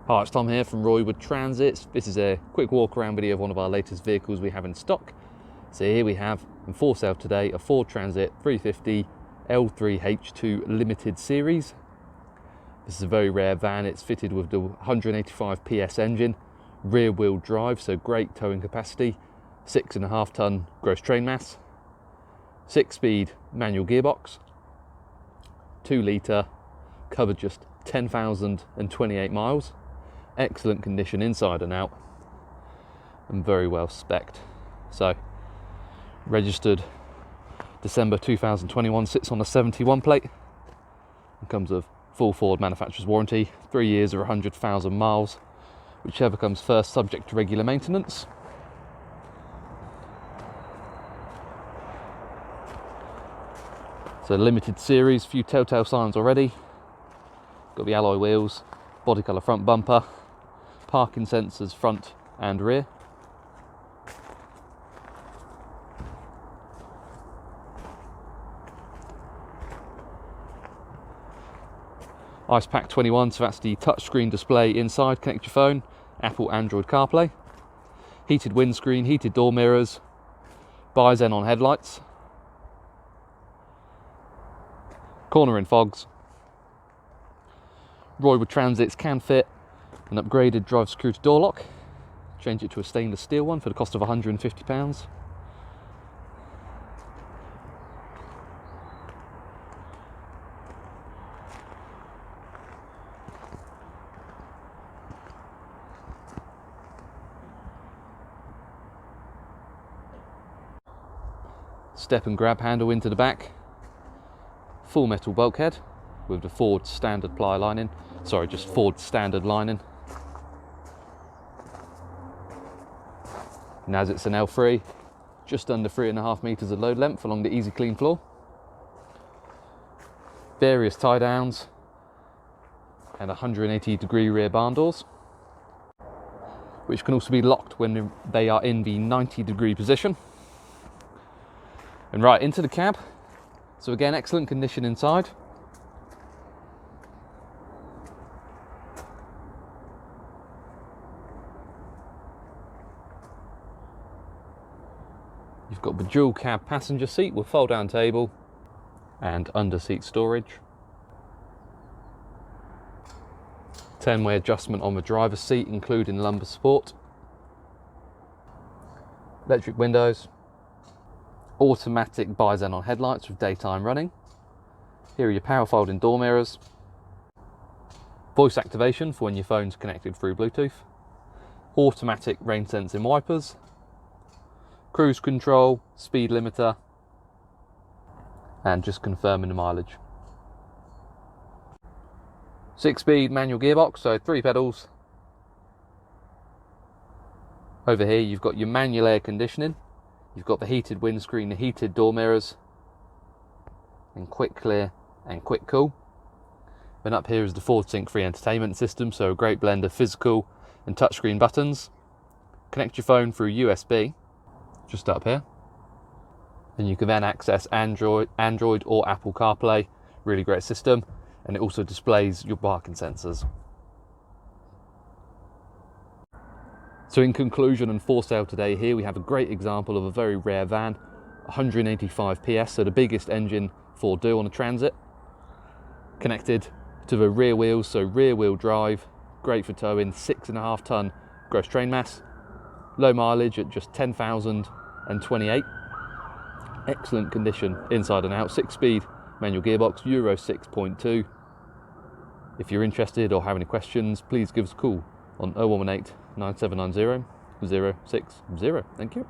Hi, it's Tom here from RWD Transits. This is a quick walk around video of one of our latest vehicles we have in stock. So here we have, in for sale today, a Ford Transit 350 L3H2 Limited Series. This is a very rare van. It's fitted with the 185 PS engine, rear wheel drive, so great towing capacity, 6.5 ton gross train mass, 6-speed manual gearbox, 2 litre, covered just 10,028 miles. Excellent condition inside and out, and very well spec'd. So registered December 2021, sits on a 71 plate and comes with full Ford manufacturer's warranty, 3 years or 100,000 miles, whichever comes first, subject to regular maintenance. So limited series, few telltale signs already. Got the alloy wheels, body colour front bumper, parking sensors front and rear. Ice Pack 21, so that's the touchscreen display inside, connect your phone, Apple, Android, CarPlay. Heated windscreen, heated door mirrors, Bi-xenon headlights, cornering fogs. RWD Transits can fit an upgraded drive security door lock. Change it to a stainless steel one for the cost of £150. Step and grab handle into the back. Full metal bulkhead with the Ford standard ply lining. Sorry, just Ford standard lining. And as it's an L3, just under 3.5 meters of load length along the easy clean floor. Various tie downs and 180-degree rear barn doors, which can also be locked when they are in the 90-degree position. And right into the cab. So again, excellent condition inside. You've got the dual cab passenger seat with fold down table and under seat storage. 10-way adjustment on the driver's seat, including lumbar support. Electric windows. Automatic Bi-xenon headlights with daytime running. Here are your power folding door mirrors. Voice activation for when your phone's connected through Bluetooth. Automatic rain sensing wipers. Cruise control, speed limiter, and just confirming the mileage. 6-speed manual gearbox, so 3 pedals. Over here you've got your manual air conditioning. You've got the heated windscreen, the heated door mirrors, and quick clear and quick cool. Then up here is the Ford Sync 3 entertainment system, so a great blend of physical and touchscreen buttons. Connect your phone through USB, just up here. And you can then access Android or Apple CarPlay. Really great system. And it also displays your parking sensors. So in conclusion, and for sale today, here we have a great example of a very rare van, 185 PS, so the biggest engine Ford do on a Transit, connected to the rear wheels, so rear wheel drive, great for towing, 6.5 ton gross train mass, low mileage at just 10,028. Excellent condition inside and out, 6-speed manual gearbox, Euro 6.2. If you're interested or have any questions, please give us a call on 0118 9790 060. Thank you.